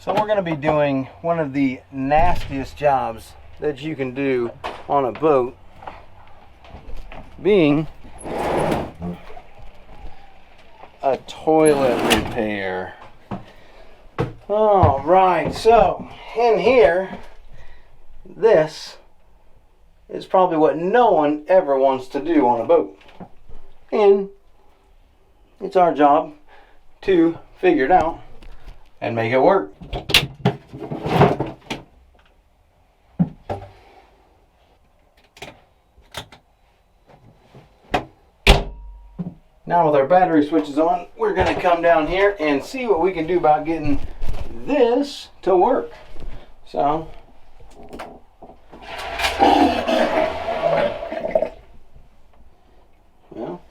So we're going to be doing one of the nastiest jobs that you can do on a boat, being a toilet repair. All right, so in here, this is probably what no one ever wants to do on a boat. And it's our job to figure it out and make it work. Now with our battery switches on, we're going to come down here and see what we can do about getting this to work. So, well,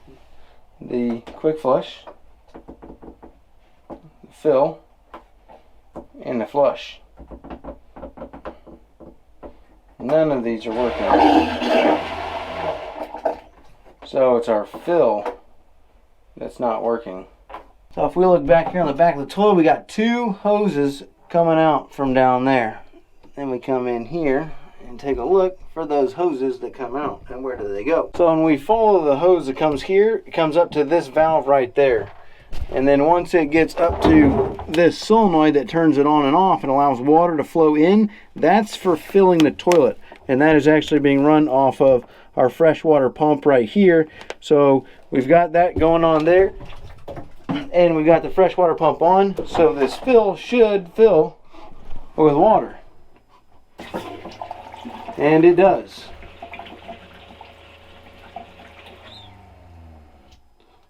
the quick flush, the fill, and the flush. None of these are working. So it's our fill that's not working. So if we look back here on the back of the toilet, we got two hoses coming out from down there. Then we come in here and take a look for those hoses that come out, and where do they go? So when we follow the hose that comes here, it comes up to this valve right there. And then once it gets up to this solenoid that turns it on and off and allows water to flow in, that's for filling the toilet. And that is actually being run off of our freshwater pump right here. So we've got that going on there. And we've got the freshwater pump on. So this fill should fill with water. And it does.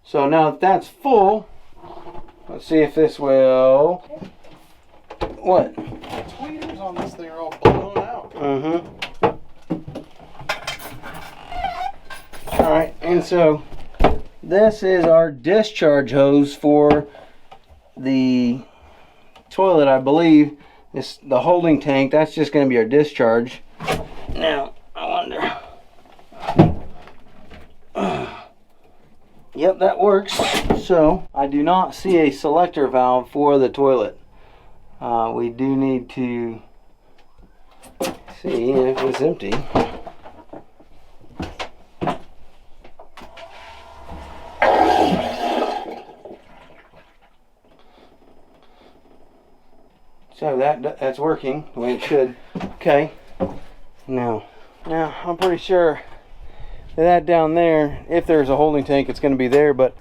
So now that that's full, let's see if this will... What? The tweeters on this thing are all blown out. Alright, and so this is our discharge hose for the toilet, I believe. This, the holding tank, that's just going to be our discharge. Now, I wonder... Yep, that works. So, I do not see a selector valve for the toilet. We do need to see if it's empty. So that's working the way it should. Okay. Now I'm pretty sure that down there, if there's a holding tank, it's going to be there, but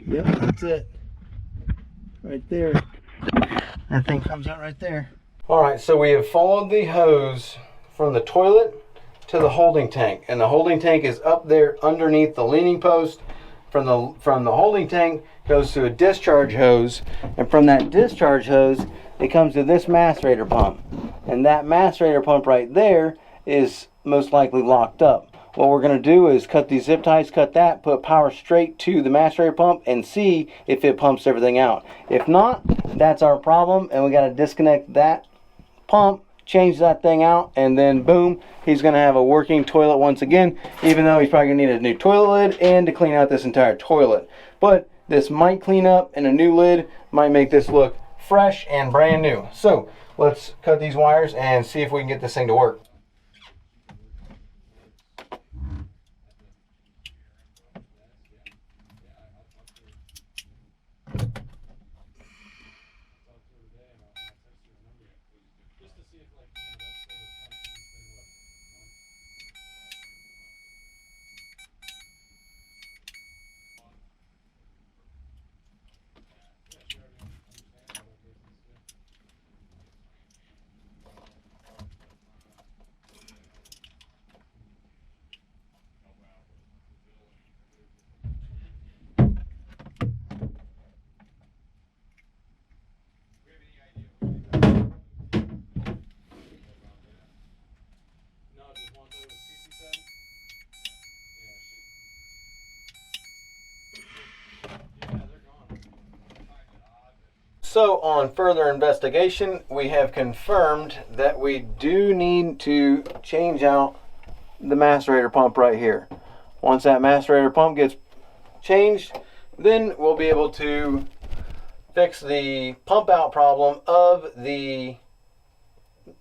yep, that's it. Right there. That thing comes out right there. Alright, so we have followed the hose from the toilet to the holding tank. And the holding tank is up there underneath the leaning post. From the holding tank goes to a discharge hose. And from that discharge hose, it comes to this macerator pump. And that macerator pump right there is most likely locked up. What we're going to do is cut these zip ties, cut that, put power straight to the macerator pump and see if it pumps everything out. If not, that's our problem, and we got to disconnect that pump, change that thing out, and then boom, he's going to have a working toilet once again, even though he's probably going to need a new toilet lid and to clean out this entire toilet. But this might clean up, and a new lid might make this look fresh and brand new. So let's cut these wires and see if we can get this thing to work. So on further investigation, we have confirmed that we do need to change out the macerator pump right here. Once that macerator pump gets changed, then we'll be able to fix the pump out problem of the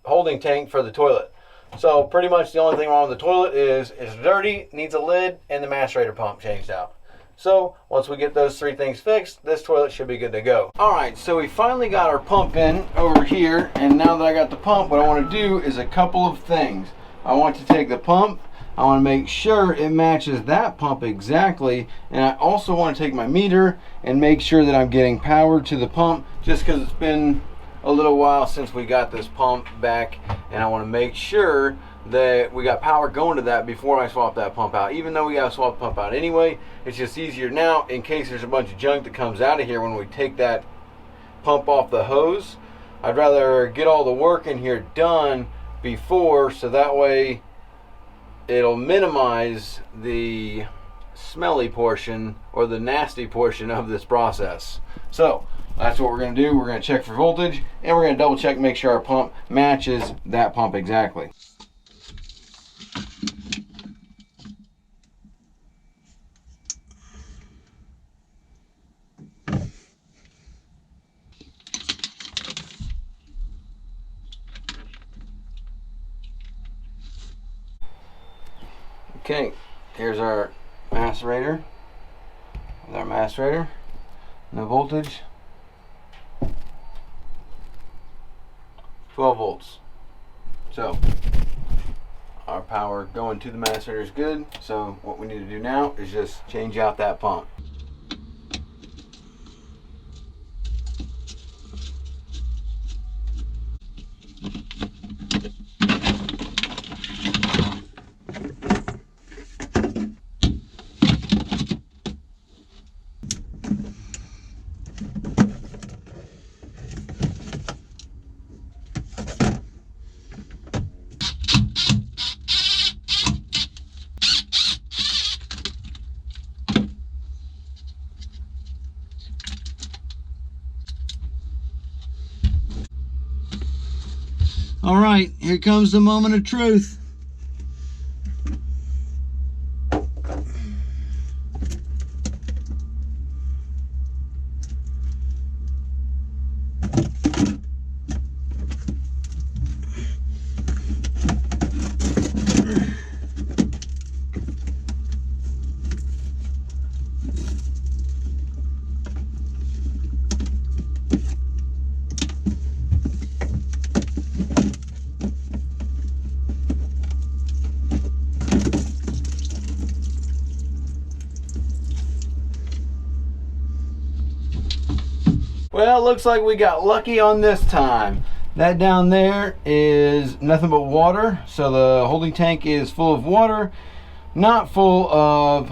holding tank for the toilet. So pretty much the only thing wrong with the toilet is it's dirty, needs a lid, and the macerator pump changed out. So once we get those three things fixed, this toilet should be good to go. All right, so we finally got our pump in over here, and now that I got the pump, what I want to do is a couple of things. I want to take the pump, I want to make sure it matches that pump exactly, and I also want to take my meter and make sure that I'm getting power to the pump, just because it's been a little while since we got this pump back, and I want to make sure that we got power going to that before I swap that pump out. Even though we got to swap the pump out anyway, it's just easier now in case there's a bunch of junk that comes out of here when we take that pump off the hose. I'd rather get all the work in here done before, so that way it'll minimize the smelly portion or the nasty portion of this process. So that's what we're going to do. We're going to check for voltage, and we're going to double check and make sure our pump matches that pump exactly. Okay, here's our macerator. With our macerator, no voltage, 12 volts. So our power going to the macerator is good. So what we need to do now is just change out that pump. All right, here comes the moment of truth. Well, looks like we got lucky on this time. That down there is nothing but water. So the holding tank is full of water, not full of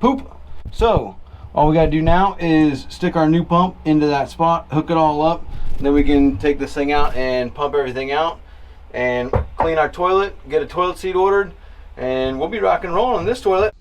poop. So all we got to do now is stick our new pump into that spot, hook it all up. Then we can take this thing out and pump everything out and clean our toilet, get a toilet seat ordered, and we'll be rock and rolling on this toilet.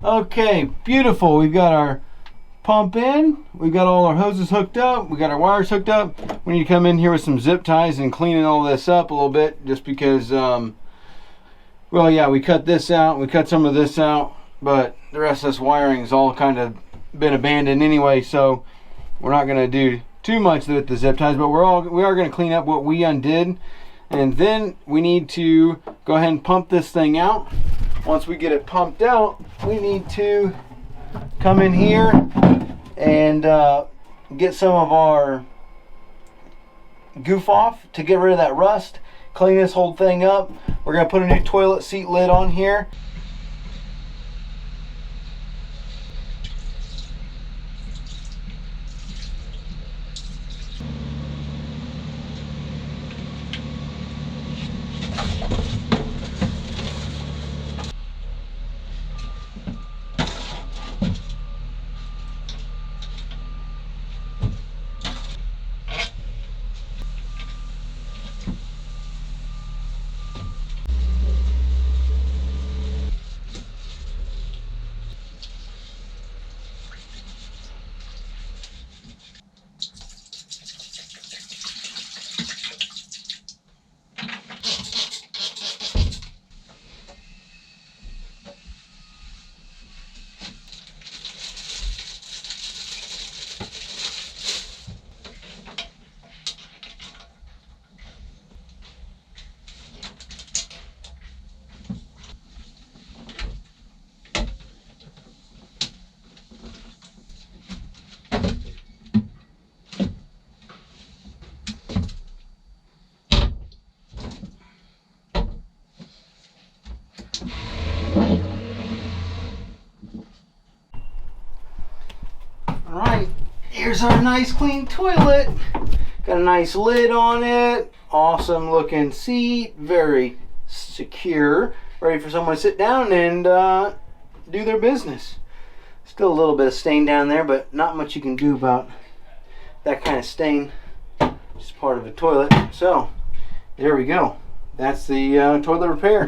Okay, beautiful. We've got our pump in. We've got all our hoses hooked up. We got our wires hooked up. We need to come in here with some zip ties and cleaning all this up a little bit, just because, well, yeah, we cut this out. We cut some of this out, but the rest of this wiring has all kind of been abandoned anyway, so we're not going to do too much with the zip ties, but we are going to clean up what we undid. And then we need to go ahead and pump this thing out. Once we get it pumped out, we need to come in here and get some of our goof off to get rid of that rust. Clean this whole thing up. We're going to put a new toilet seat lid on here. Alright, here's our nice clean toilet. Got a nice lid on it. Awesome looking seat. Very secure. Ready for someone to sit down and do their business. Still a little bit of stain down there, but not much you can do about that kind of stain. Just part of a toilet. So, there we go. That's the toilet repair.